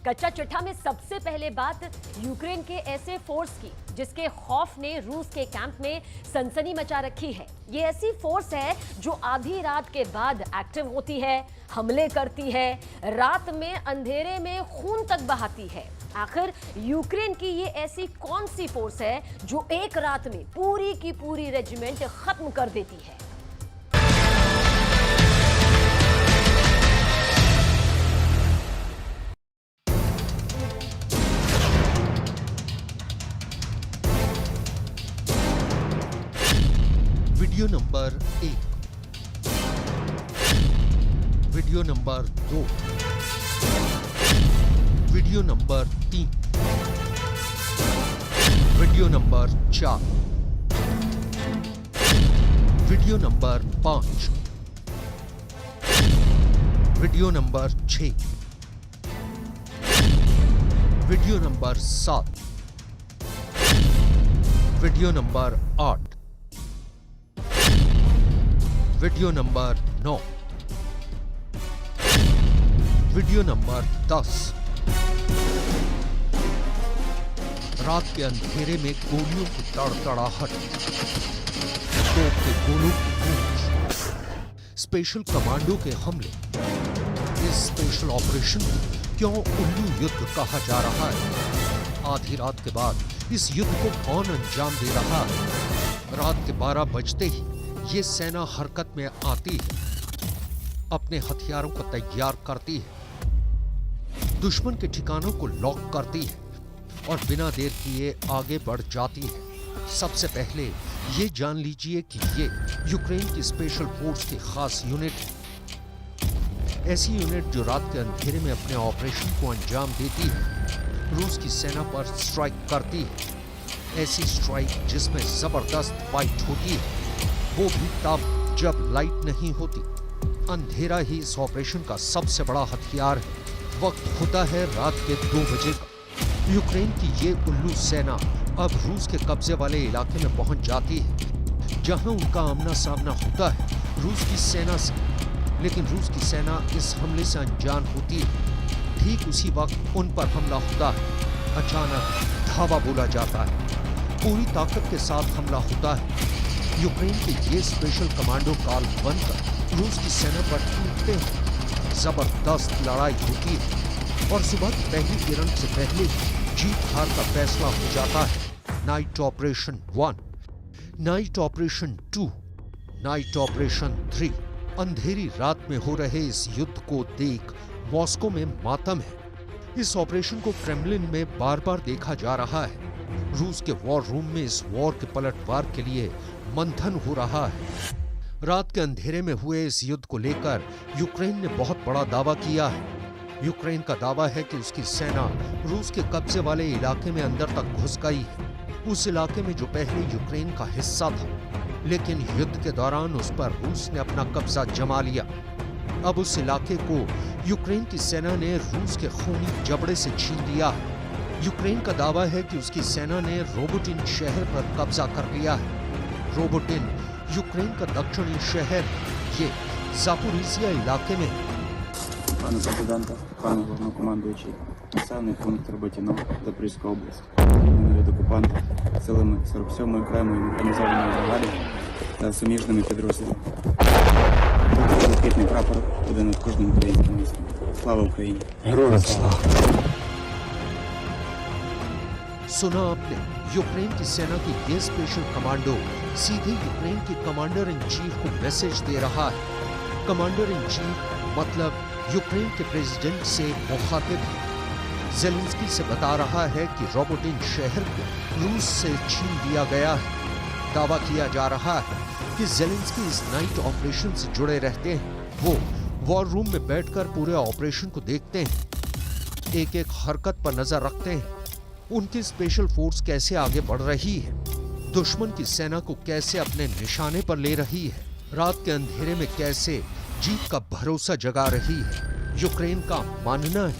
कच्चा चिट्ठा में सबसे पहले बात यूक्रेन के ऐसे फोर्स की जिसके खौफ ने रूस के कैंप में सनसनी मचा रखी है। ये ऐसी फोर्स है जो आधी रात के बाद एक्टिव होती है, हमले करती है, रात में अंधेरे में खून तक बहाती है। आखिर यूक्रेन की ये ऐसी कौन सी फोर्स है जो एक रात में पूरी की पूरी रेजिमेंट खत्म कर देती है? Video number 1, video number 2, video number 3, video number 4, video number 5, video number 6, video number 7, video number 8, video number 9, video number 10। रात के अंधेरे में गोलियों की तड़तड़ाहट, तोप के गोलों की गूंज, स्पेशल कमांडो के हमले। इस स्पेशल ऑपरेशन को क्यों उल्लू युद्ध कहा जा रहा है? आधी रात के बाद इस युद्ध को कौन अंजाम दे रहा है? रात के 12 बजते ही ये सेना हरकत में आती है, अपने हथियारों को तैयार करती है, दुश्मन के ठिकानों को लॉक करती है और बिना देर किए आगे बढ़ जाती है। सबसे पहले ये जान लीजिए कि ये यूक्रेन की स्पेशल फोर्स की खास यूनिट है। ऐसी यूनिट जो रात के अंधेरे में अपने ऑपरेशन को अंजाम देती है, रूस की सेना पर स्ट्राइक करती है। ऐसी स्ट्राइक जिसमें जबरदस्त फाइट होती है, वो भी तब जब लाइट नहीं होती। अंधेरा ही इस ऑपरेशन का सबसे बड़ा हथियार है। वक्त होता है रात के 2 बजे का। यूक्रेन की ये उल्लू सेना अब रूस के कब्जे वाले इलाके में पहुंच जाती है, जहां उनका आमना सामना होता है रूस की सेना से। लेकिन रूस की सेना इस हमले से अनजान होती है। ठीक उसी वक्त उन पर हमला होता है। अचानक धावा बोला जाता है, पूरी ताकत के साथ हमला होता है। यूक्रेन के ये स्पेशल कमांडो काल बनकर रूस की सेना पर टूटते हैं। जबरदस्त लड़ाई होती है और सुबह की पहली किरण से पहले जीत हार का फैसला हो जाता है। Night operation 1, night operation 2, night operation 3। अंधेरी रात में हो रहे इस युद्ध को देख मॉस्को में मातम है। इस ऑपरेशन को क्रेमलिन में बार बार देखा जा रहा है। रूस के वॉर रूम में इस वॉर के पलटवार के लिए मंथन हो रहा है। रात के अंधेरे में हुए इस युद्ध को लेकर यूक्रेन ने बहुत बड़ा दावा किया है। यूक्रेन का दावा है कि उसकी सेना रूस के कब्जे वाले इलाके में अंदर तक घुस गई है। उस इलाके में जो पहले यूक्रेन का हिस्सा था, लेकिन युद्ध के दौरान उस पर रूस ने अपना कब्जा जमा लिया। अब उस इलाके को यूक्रेन की सेना ने रूस के खूनी जबड़े से छीन लिया है। यूक्रेन का दावा है कि उसकी सेना ने रोबोटिन शहर पर कब्जा कर लिया है। रोबोटिन यूक्रेन का दक्षिणी शहर, ये जापोरिजिया इलाके में है। Пане коменданта, пане головнокомандуючий, населений пункт Роботіно, Запорізька область. Міною від окупанта силами 47-ї окремої механізованої бригади та суміжними підрозділами. Тут блакитний прапор буде над кожним українським містом. Слава Україні! Героям слава! सुना आपने, यूक्रेन की सेना की ये स्पेशल कमांडो सीधे यूक्रेन के कमांडर इन चीफ को मैसेज दे रहा है। कमांडर इन चीफ मतलब यूक्रेन के प्रेसिडेंट से मुखातिब है। ज़ेलेंस्की से बता रहा है कि रोबोटिन शहर को रूस से छीन लिया गया है। दावा किया जा रहा है कि ज़ेलेंस्की इस नाइट ऑपरेशन से जुड़े रहते हैं। वो वॉर रूम में बैठकर पूरे ऑपरेशन को देखते हैं, एक एक हरकत पर नजर रखते हैं। उनकी स्पेशल फोर्स कैसे आगे बढ़ रही है, दुश्मन की सेना को कैसे अपने निशाने पर ले रही है, रात के अंधेरे में कैसे जीत का भरोसा जगा रही है। यूक्रेन का मानना है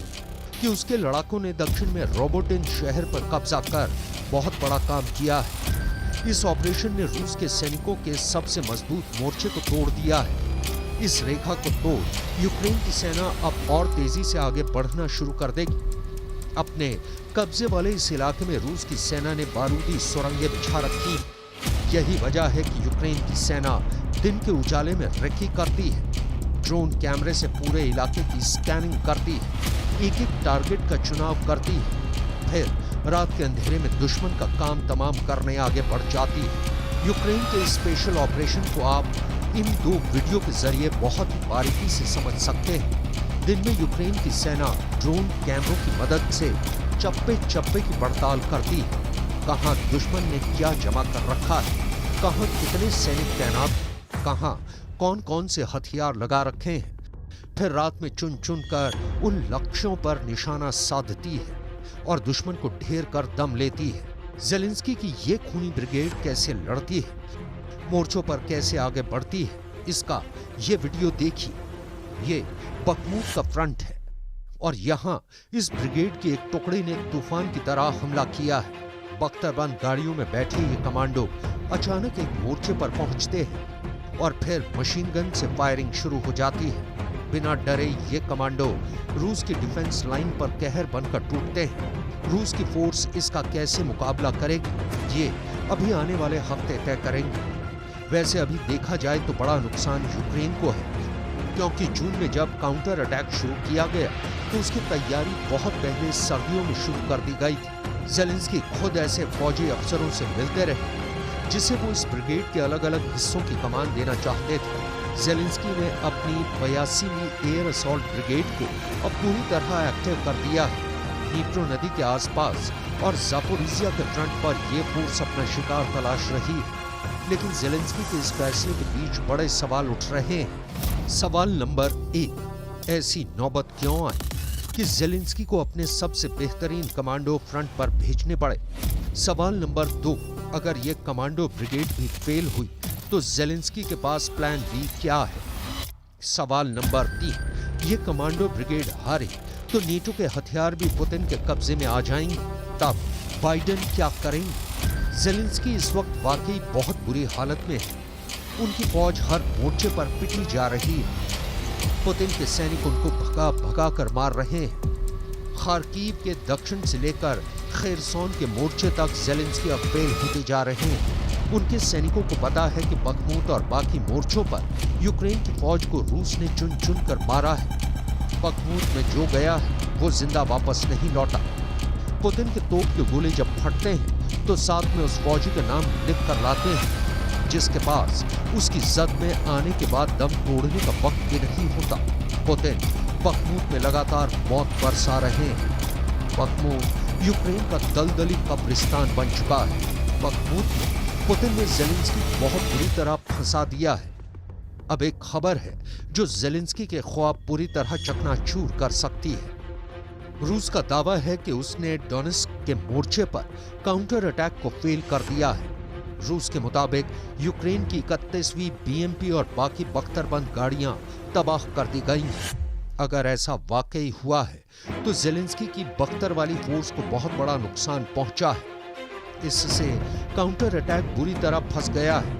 कि उसके लड़ाकों ने दक्षिण में रोबोटिन शहर पर कब्जा कर बहुत बड़ा काम किया है। इस ऑपरेशन ने रूस के सैनिकों के सबसे मजबूत मोर्चे को तोड़ दिया है। इस रेखा को तोड़ यूक्रेन की सेना अब और तेजी से आगे बढ़ना शुरू कर देगी। अपने कब्जे वाले इस इलाके में रूस की सेना ने बारूदी सुरंगें बिछा रखी। यही वजह है कि यूक्रेन की सेना दिन के उजाले में रेकी करती है, ड्रोन कैमरे से पूरे इलाके की स्कैनिंग करती है, एक एक टारगेट का चुनाव करती है, फिर रात के अंधेरे में दुश्मन का काम तमाम करने आगे बढ़ जाती है। यूक्रेन के स्पेशल ऑपरेशन को आप इन 2 वीडियो के जरिए बहुत ही बारीकी से समझ सकते हैं। दिन में यूक्रेन की सेना ड्रोन कैमरों की मदद से चप्पे चप्पे की पड़ताल करती है, कहां दुश्मन ने क्या जमा कर रखा है, कहां कितने सैनिक तैनात, कहां कौन कौन से हथियार लगा रखे हैं। फिर रात में चुन चुन कर उन लक्ष्यों पर निशाना साधती है और दुश्मन को ढेर कर दम लेती है। ज़ेलेंस्की की ये खूनी ब्रिगेड कैसे लड़ती है, मोर्चों पर कैसे आगे बढ़ती है, इसका ये वीडियो देखिए। ये बखमूत का फ्रंट है और यहाँ इस ब्रिगेड के एक टुकड़े ने तूफान की तरह हमला किया है। बख्तरबंद गाड़ियों में बैठे ये कमांडो अचानक एक मोर्चे पर पहुंचते हैं और फिर मशीन गन से फायरिंग शुरू हो जाती है। बिना डरे ये कमांडो रूस की डिफेंस लाइन पर कहर बनकर टूटते हैं। रूस की फोर्स इसका कैसे मुकाबला करेगी, ये अभी आने वाले हफ्ते तय करेंगे। वैसे अभी देखा जाए तो बड़ा नुकसान यूक्रेन को है, क्योंकि जून में जब काउंटर अटैक शुरू किया गया तो उसकी तैयारी बहुत पहले सर्दियों में शुरू कर दी गई थी। ज़ेलेंस्की खुद ऐसे फौजी अफसरों से मिलते रहे जिसे वो इस ब्रिगेड के अलग अलग हिस्सों की कमान देना चाहते थे। ज़ेलेंस्की ने अपनी 82वीं एयर असॉल्ट ब्रिगेड को अब पूरी तरह एक्टिव कर दिया है। नीप्रो नदी के आसपास और ज़ापोरिज़िया के फ्रंट पर ये फोर्स अपना शिकार तलाश रही है। लेकिन ज़ेलेंस्की के इस फैसले के बीच बड़े सवाल उठ रहे हैं। सवाल नंबर 1, ऐसी नौबत क्यों आई कि ज़ेलेंस्की को अपने सबसे बेहतरीन कमांडो फ्रंट पर भेजने पड़े? सवाल नंबर 2, अगर ये कमांडो ब्रिगेड भी फेल हुई तो ज़ेलेंस्की के पास प्लान बी क्या है? सवाल नंबर 3, ये कमांडो ब्रिगेड हारे तो नेटो के हथियार भी पुतिन के कब्जे में आ जाएंगे, तब बाइडेन क्या करेंगे? ज़ेलेंस्की इस वक्त वाकई बहुत बुरी हालत में है। उनकी फौज हर मोर्चे पर पिटी जा रही है। पुतिन के सैनिक उनको भगा भगा कर मार रहे हैं। खार्कीव के दक्षिण से लेकर खेरसोन के मोर्चे तक ज़ेलेंस्की अब फेल होते जा रहे हैं। उनके सैनिकों को पता है कि बखमूत और बाकी मोर्चों पर यूक्रेन की फौज को रूस ने चुन चुन कर मारा है। बखमूत में जो गया है वो जिंदा वापस नहीं लौटा। पुतिन के तोप के गोले जब फटते हैं तो साथ में उस फौजी का नाम लिख कर लाते हैं जिसके पास उसकी जद में आने के बाद दम तोड़ने का वक्त भी नहीं होता। पुतिन बखमूत में लगातार मौत बरसा रहे हैं। बखमूत यूक्रेन का दलदली कब्रिस्तान बन चुका है। बखमूत में पुतिन ने ज़ेलेंस्की को बहुत बुरी तरह फंसा दिया है। अब एक खबर है जो ज़ेलेंस्की के ख्वाब पूरी तरह चकनाचूर कर सकती है। रूस का दावा है कि उसने डोनेस्क के मोर्चे पर काउंटर अटैक को फेल कर दिया है। रूस के मुताबिक यूक्रेन की 31वीं बीएमपी और बाकी बख्तरबंद गाड़ियां तबाह कर दी गई हैं। अगर ऐसा वाकई हुआ है तो ज़ेलेंस्की की बख्तर वाली फोर्स को बहुत बड़ा नुकसान पहुंचा है। इससे काउंटर अटैक बुरी तरह फंस गया है,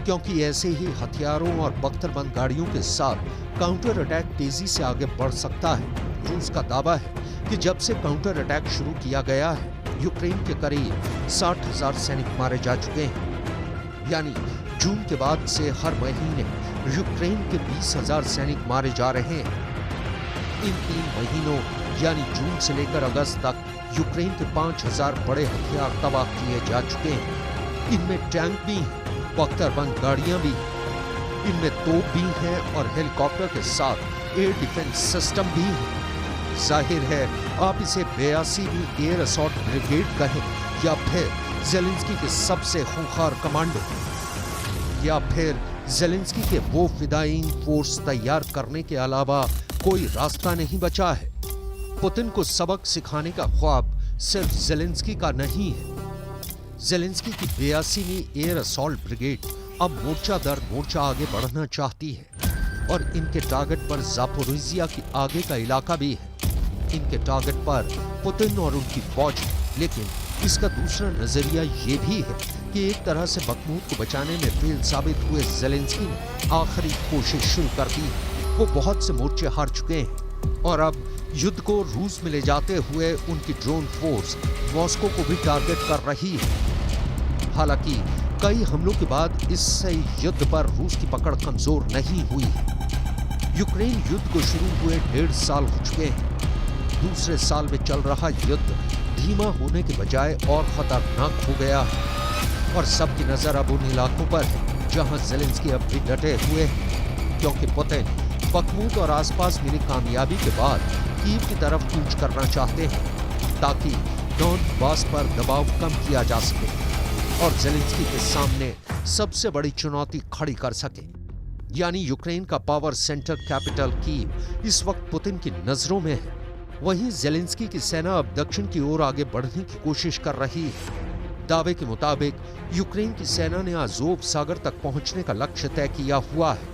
क्योंकि ऐसे ही हथियारों और बख्तरबंद गाड़ियों के साथ काउंटर अटैक तेजी से आगे बढ़ सकता है। रूस का दावा है कि जब से काउंटर अटैक शुरू किया गया है यूक्रेन के करीब 60,000 सैनिक मारे जा चुके हैं। यानी जून के बाद से हर महीने यूक्रेन के 20,000 सैनिक मारे जा रहे हैं। इन 3 महीनों यानी जून से लेकर अगस्त तक यूक्रेन के 5,000 बड़े हथियार तबाह किए जा चुके हैं। इनमें टैंक भी हैं, बख्तरबंद गाड़ियां भी हैं, इनमें तोप भी हैं और हेलीकॉप्टर के साथ एयर डिफेंस सिस्टम भी है। जाहिर है आप इसे 82वीं एयर असॉल्ट ब्रिगेड कहें या फिर ज़ेलेंस्की के सबसे खूंखार कमांडो, या फिर ज़ेलेंस्की के वो फिदायीन फोर्स तैयार करने के अलावा कोई रास्ता नहीं बचा है। पुतिन को सबक सिखाने का ख्वाब सिर्फ ज़ेलेंस्की का नहीं है। ज़ेलेंस्की की 82वीं एयर असॉल्ट ब्रिगेड अब मोर्चा दर मोर्चा आगे बढ़ना चाहती है और इनके टारगेट पर ज़ापोरिज़िया की आगे का इलाका भी है। इनके टारगेट पर पुतिन और उनकी फौज, लेकिन इसका दूसरा नजरिया ये भी है कि एक तरह से बखमूत को बचाने में फेल साबित हुए ज़ेलेंस्की ने आखिरी कोशिश शुरू कर दी। वो बहुत से मोर्चे हार चुके हैं और अब युद्ध को रूस में ले जाते हुए उनकी ड्रोन फोर्स मॉस्को को भी टारगेट कर रही है। हालांकि कई हमलों के बाद इससे युद्ध पर रूस की पकड़ कमजोर नहीं हुई। यूक्रेन युद्ध को शुरू हुए 1.5 साल हो चुके हैं। दूसरे साल में चल रहा युद्ध धीमा होने के बजाय और खतरनाक हो गया है और सबकी नजर अब उन इलाकों पर है जहां ज़ेलेंस्की अब भी डटे हुए हैं, क्योंकि पुतिन बखमूत और आसपास मिली कामयाबी के बाद कीव की तरफ कूच करना चाहते हैं ताकि डॉनबास पर दबाव कम किया जा सके और ज़ेलेंस्की के सामने सबसे बड़ी चुनौती खड़ी कर सके, यानी यूक्रेन का पावर सेंटर कैपिटल कीव इस वक्त पुतिन की नजरों में है। वहीं ज़ेलेंस्की की सेना अब दक्षिण की ओर आगे बढ़ने की कोशिश कर रही है। दावे के मुताबिक यूक्रेन की सेना ने अज़ोव सागर तक पहुंचने का लक्ष्य तय किया हुआ है।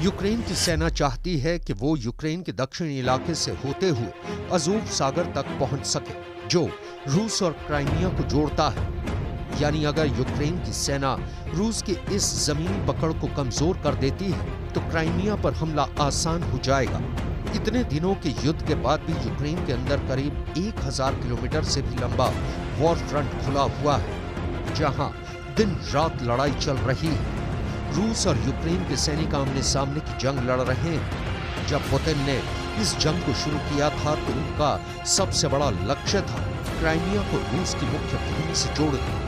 यूक्रेन की सेना चाहती है कि वो यूक्रेन के दक्षिणी इलाके से होते हुए अज़ोव सागर तक पहुंच सके, जो रूस और क्राइमिया को जोड़ता है। यानी अगर यूक्रेन की सेना रूस की इस जमीनी पकड़ को कमजोर कर देती है तो क्राइमिया पर हमला आसान हो जाएगा। इतने दिनों के युद्ध के बाद भी यूक्रेन के अंदर करीब 1000 किलोमीटर से भी लंबा वॉर फ्रंट खुला हुआ है, जहां दिन रात लड़ाई चल रही है। रूस और यूक्रेन के सैनिक आमने सामने की जंग लड़ रहे हैं। जब पुतिन ने इस जंग को शुरू किया था तो उनका सबसे बड़ा लक्ष्य था क्राइमिया को रूस की मुख्य भूमि से जोड़ देना,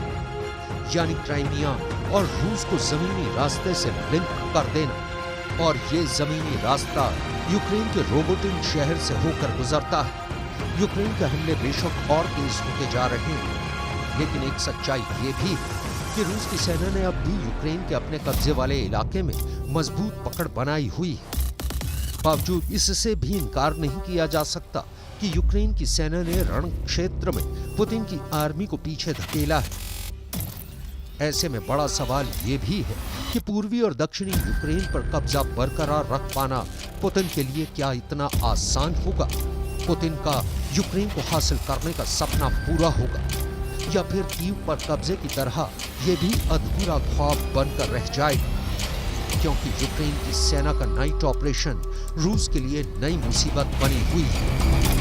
यानी क्राइमिया और रूस को जमीनी रास्ते से लिंक कर देना। और ये जमीनी रास्ता यूक्रेन के रोबोटिन शहर से होकर गुजरता है। यूक्रेन के हमले बेशक और तेज होते जा रहे हैं, लेकिन एक सच्चाई ये भी है कि रूस की सेना ने अब भी यूक्रेन के अपने कब्जे वाले इलाके में मजबूत पकड़ बनाई हुई है। बावजूद इससे भी इनकार नहीं किया जा सकता कि यूक्रेन की सेना ने रण क्षेत्र में पुतिन की आर्मी को पीछे धकेला है। ऐसे में बड़ा सवाल ये भी है कि पूर्वी और दक्षिणी यूक्रेन पर कब्जा बरकरार रख पाना पुतिन के लिए क्या इतना आसान होगा? पुतिन का यूक्रेन को हासिल करने का सपना पूरा होगा या फिर कीव पर कब्जे की तरह ये भी अधूरा ख्वाब बनकर रह जाएगा? क्योंकि यूक्रेन की सेना का नाइट ऑपरेशन रूस के लिए नई मुसीबत बनी हुई है।